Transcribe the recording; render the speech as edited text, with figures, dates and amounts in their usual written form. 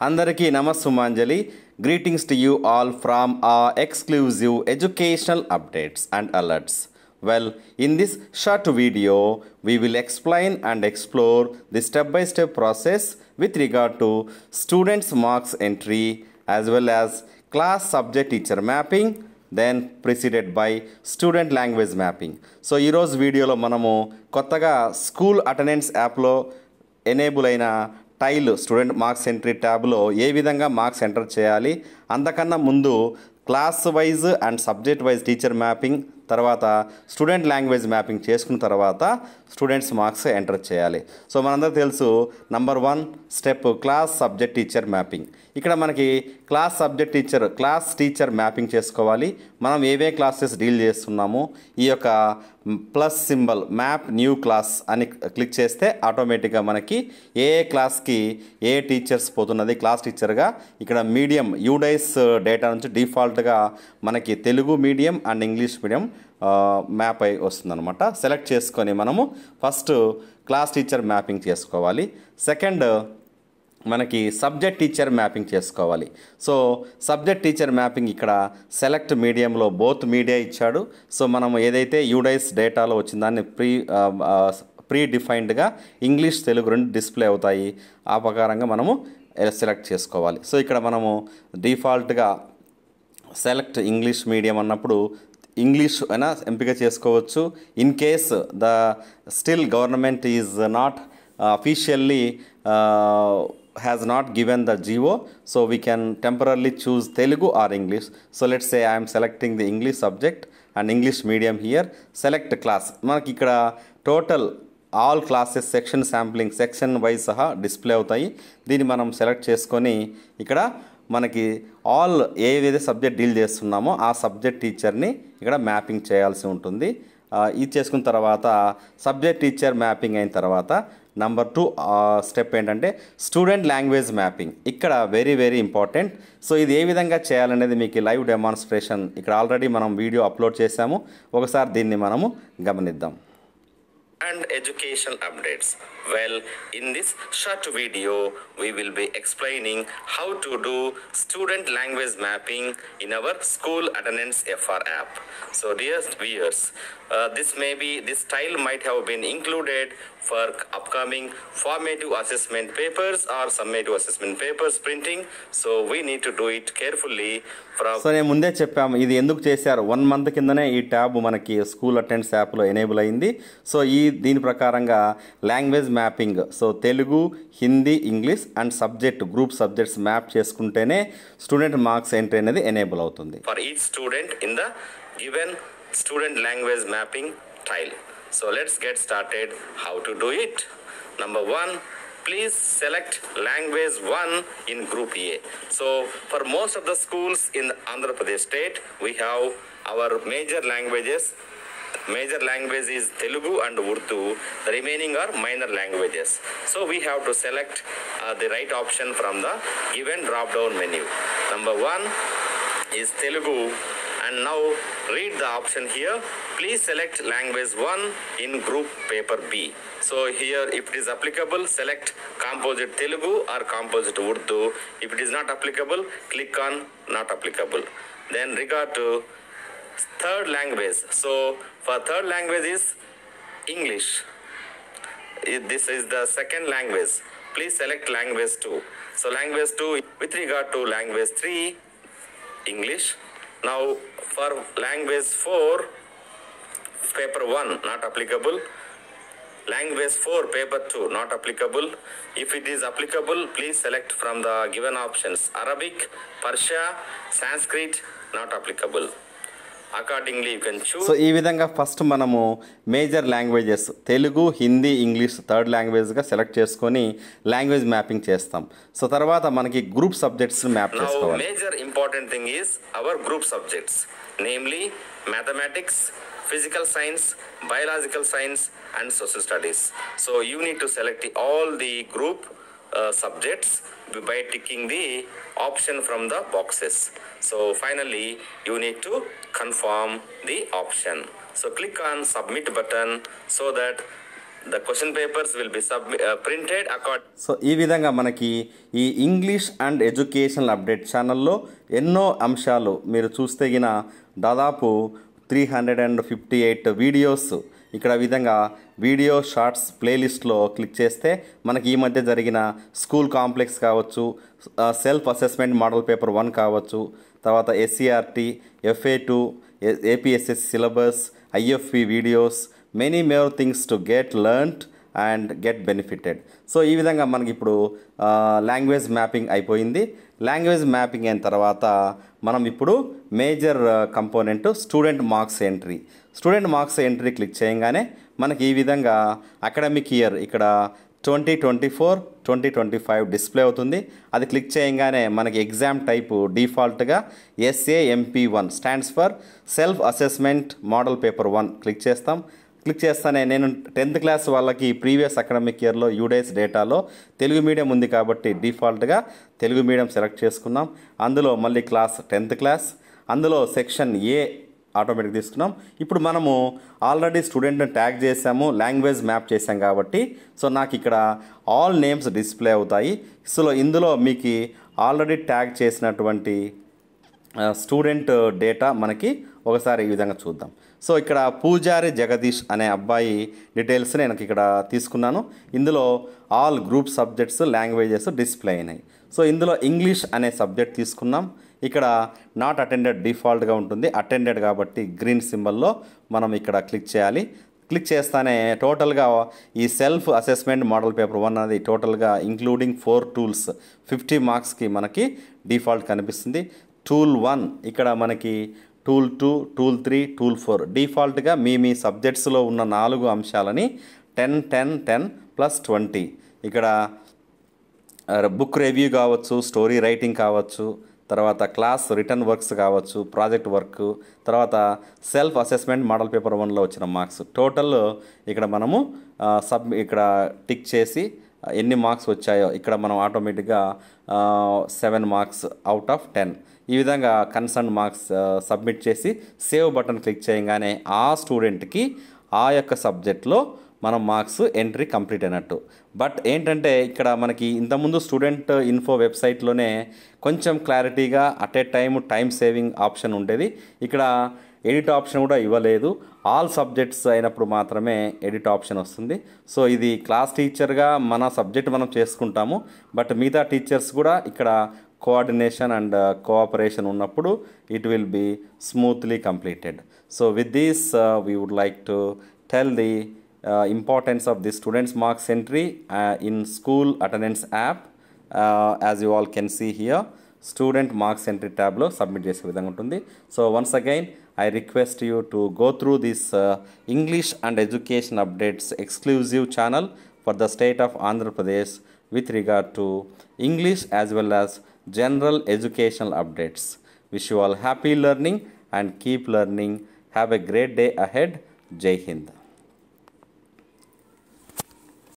Andariki Namassumanjali. Greetings to you all from our exclusive educational updates and alerts. Well, in this short video, we will explain and explore the step-by-step process with regard to students' marks entry as well as class subject teacher mapping, then preceded by student language mapping. So, ఈ రోజు వీడియోలో మనము కొత్తగా school attendance యాప్లో enable అయిన tile student marks entry ట్యాబ్లో ఏ విధంగా marks enter చేయాలి, అంతకన్నా ముందు class wise and subject wise teacher mapping, తర్వాత స్టూడెంట్ లాంగ్వేజ్ మ్యాపింగ్ చేసుకున్న తర్వాత స్టూడెంట్స్ మార్క్స్ ఎంటర్ చేయాలి. సో మనందరికీ తెలుసు number 1 step class subject teacher mapping. ఇక్కడ మనకి క్లాస్ టీచర్ మ్యాపింగ్ చేసుకోవాలి. మనం ఏవే క్లాసెస్ డీల్ చేస్తున్నామో ఈ యొక్క plus symbol map new class అని క్లిక్ చేస్తే ఆటోమేటిక్గా మనకి ఏ క్లాస్కి ఏ టీచర్స్ పోతున్నది క్లాస్ టీచర్గా ఇక్కడ మీడియం యూడైస్ డేటా నుంచి డిఫాల్ట్గా మనకి Telugu medium and English medium map అయి వస్తుందన్నమాట. సెలెక్ట్ చేసుకొని మనము ఫస్ట్ క్లాస్ టీచర్ మ్యాపింగ్ చేసుకోవాలి. సెకండ్ మనకి సబ్జెక్ట్ టీచర్ మ్యాపింగ్ చేసుకోవాలి. సో సబ్జెక్ట్ టీచర్ మ్యాపింగ్ ఇక్కడ సెలెక్ట్ మీడియంలో బోత్ మీడియా ఇచ్చాడు. సో మనం ఏదైతే యూడైస్ డేటాలో వచ్చిన దాన్ని ప్రీ డిఫైన్డ్గా ఇంగ్లీష్ తెలుగు రెండు డిస్ప్లే అవుతాయి. ఆ ప్రకారంగా మనము సెలెక్ట్ చేసుకోవాలి. సో ఇక్కడ మనము డిఫాల్ట్గా సెలెక్ట్ ఇంగ్లీష్ మీడియం అన్నప్పుడు ఇంగ్లీష్ అయినా ఎంపిక చేసుకోవచ్చు. In case the still government is not officially has not given the GO, so we can temporarily choose Telugu or English. So let's say I am selecting the English subject and English medium here. Select class. మనకి ఇక్కడ total all classes section sampling section wise సహా display అవుతాయి. దీన్ని మనం select చేసుకొని ఇక్కడ మనకి all ఏదైతే సబ్జెక్ట్ డీల్ చేస్తున్నామో ఆ సబ్జెక్ట్ టీచర్ని ఇక్కడ మ్యాపింగ్ చేయాల్సి ఉంటుంది. ఇది చేసుకున్న తర్వాత సబ్జెక్ట్ టీచర్ మ్యాపింగ్ అయిన తర్వాత నంబర్ 2 స్టెప్ ఏంటంటే స్టూడెంట్ లాంగ్వేజ్ మ్యాపింగ్. ఇక్కడ వెరీ ఇంపార్టెంట్. సో ఇది ఏ విధంగా చేయాలనేది మీకు లైవ్ డెమాన్స్ట్రేషన్ ఇక్కడ ఆల్రెడీ మనం వీడియో అప్లోడ్ చేశాము. ఒకసారి దీన్ని మనము గమనిద్దాం. And education updates. Well, in this short video we will be explaining how to do student language mapping in our school attendance FR app. So dear viewers, this tile might have been included for upcoming formative assessment papers or summative assessment papers printing, so we need to do it carefully. So నేను ముందే చెప్పాము ఇది ఎందుకు చేశారు. 1 month కిందనే ఈ tab మనకి school attendance యాప్లో ఎనేబుల్ అయింది. సో దీని ప్రకారంగా language mapping, so Telugu Hindi English and subject group subjects map చేసుకుంటేనే స్టూడెంట్ మార్క్స్ ఎంట్రీ అనేది ఎనేబుల్ అవుతుంది. For each student in the given student language mapping tile. So let's get started how to do it. Number 1, please select language 1 in group A. So for most of the schools in Andhra Pradesh state, we have our major languages. Major language is Telugu and Urdu. The remaining are minor languages. So we have to select the right option from the given drop down menu. Number 1 is Telugu. And now read the option here. Please select language 1 in group paper B. So here if it is applicable, select composite Telugu or composite Urdu. If it is not applicable, click on not applicable. Then regard to third language. So for third language is English. This is the second language. Please select language 2. So language 2 with regard to language 3 English. Now for language 4 paper 1 not applicable, language 4 paper 2 not applicable. If it is applicable, please select from the given options Arabic, Persia, Sanskrit not applicable. Accordingly you can choose. So ఈ విధంగా first మనము major languages Telugu Hindi English third లాంగ్వేజ్గా select చేసుకొని language mapping చేస్తాం. So తర్వాత మనకి group subjects map చేసుకోవాలి. Major important thing is our group subjects, namely mathematics, physical science, biological science and social studies. So you need to select all the group subjects by ticking the option from the boxes. So finally you need to confirm the option. So click on submit button so that The question papers will be printed according. So ఈ విధంగా మనకి ఈ English and educational update ఛానల్లో ఎన్నో అంశాలు మీరు చూస్తే గిన దాదాపు 358 వీడియోస్ ఇక్కడ విధంగా వీడియో షార్ట్స్ ప్లేలిస్ట్లో క్లిక్ చేస్తే మనకి ఈ మధ్య జరిగిన స్కూల్ కాంప్లెక్స్ కావచ్చు, సెల్ఫ్ అసెస్మెంట్ మోడల్ పేపర్ 1 కావచ్చు, తర్వాత SCRT, FA2, APSS syllabus, IFP videos, many more things to get learned and get benefited. So ఈ విధంగా మనకి ఇప్పుడు లాంగ్వేజ్ మ్యాపింగ్ అయిపోయింది. లాంగ్వేజ్ మ్యాపింగ్ అయిన తర్వాత మనం ఇప్పుడు major component student marks entry. Student marks entry click చేయగానే మనకి ఈ విధంగా అకాడమిక్ ఇయర్ ఇక్కడ 2024-2025 డిస్ప్లే అవుతుంది. అది క్లిక్ చేయగానే మనకి ఎగ్జామ్ టైపు డిఫాల్ట్గా SAMP1 stands for self assessment model paper 1 click చేస్తాం. క్లిక్ చేస్తానే నేను 10th క్లాస్ వాళ్ళకి ప్రీవియస్ అకాడమిక్ ఇయర్లో యూడేస్ డేటాలో తెలుగు మీడియం ఉంది కాబట్టి డిఫాల్ట్గా తెలుగు మీడియం సెలెక్ట్ చేసుకున్నాం. అందులో మళ్ళీ క్లాస్ 10th క్లాస్, అందులో సెక్షన్ A ఆటోమేటిక్ తీసుకున్నాం. ఇప్పుడు మనము ఆల్రెడీ స్టూడెంట్ని ట్యాగ్ చేసాము, లాంగ్వేజ్ మ్యాప్ చేసాం కాబట్టి సో నాకు ఇక్కడ ఆల్ నేమ్స్ డిస్ప్లే అవుతాయి. సో ఇందులో మీకు ఆల్రెడీ ట్యాగ్ చేసినటువంటి స్టూడెంట్ డేటా మనకి ఒకసారి ఈ విధంగా చూద్దాం. సో ఇక్కడ పూజారి జగదీష్ అనే అబ్బాయి డీటెయిల్స్ నేను ఇక్కడ తీసుకున్నాను. ఇందులో all group subjects languages display అయినాయి. సో ఇందులో ఇంగ్లీష్ అనే సబ్జెక్ట్ తీసుకున్నాం. ఇక్కడ నాట్ అటెండెడ్ డిఫాల్ట్గా ఉంటుంది, అటెండెడ్ కాబట్టి గ్రీన్ సింబల్లో మనం ఇక్కడ క్లిక్ చేయాలి. క్లిక్ చేస్తానే టోటల్గా ఈ సెల్ఫ్ అసెస్మెంట్ మోడల్ పేపర్ 1 అనేది టోటల్గా ఇంక్లూడింగ్ 4 టూల్స్ 50 మార్క్స్కి మనకి డిఫాల్ట్ కనిపిస్తుంది. టూల్ 1 ఇక్కడ మనకి టూల్ 2, టూల్ 3, టూల్ 4 డిఫాల్ట్గా మీ సబ్జెక్ట్స్లో ఉన్న 4 అంశాలని 10+20 ఇక్కడ బుక్ రివ్యూ కావచ్చు, స్టోరీ రైటింగ్ కావచ్చు, తర్వాత క్లాస్ రిటర్న్ వర్క్స్ కావచ్చు, ప్రాజెక్ట్ వర్క్, తర్వాత సెల్ఫ్ అసెస్మెంట్ మోడల్ పేపర్ 1లో వచ్చిన మార్క్స్ టోటల్ ఇక్కడ మనము ఇక్కడ టిక్ చేసి ఎన్ని మార్క్స్ వచ్చాయో ఇక్కడ మనం ఆటోమేటిక్గా 7 మార్క్స్ అవుట్ ఆఫ్ 10 ఈ విధంగా కన్సర్న్ మార్క్స్ సబ్మిట్ చేసి సేవ్ బటన్ క్లిక్ చేయగానే ఆ స్టూడెంట్కి ఆ యొక్క సబ్జెక్ట్లో మనం మార్క్స్ ఎంట్రీ కంప్లీట్ అయినట్టు. బట్ ఏంటంటే ఇక్కడ మనకి ఇంతకుముందు స్టూడెంట్ ఇన్ఫో వెబ్సైట్లోనే కొంచెం క్లారిటీగా at a time saving option ఉండేది. ఇక్కడ ఎడిట్ ఆప్షన్ కూడా ఇవ్వలేదు. ఆల్ సబ్జెక్ట్స్ అయినప్పుడు మాత్రమే ఎడిట్ ఆప్షన్ వస్తుంది. సో ఇది క్లాస్ టీచర్గా మన సబ్జెక్ట్ మనం చేసుకుంటాము, బట్ మిగతా టీచర్స్ కూడా ఇక్కడ కోఆర్డినేషన్ అండ్ కోఆపరేషన్ ఉన్నప్పుడు it will be smoothly completed. So with this we would like to tell the importance of the students marks entry in school attendance app. As you all can see here, student marks entry tab lo submit chese vidhanga untundi. So once again I request you to go through this English and education updates exclusive channel for the state of Andhra Pradesh with regard to English as well as general educational updates. Wish you all happy learning and keep learning. Have a great day ahead. Jai Hind.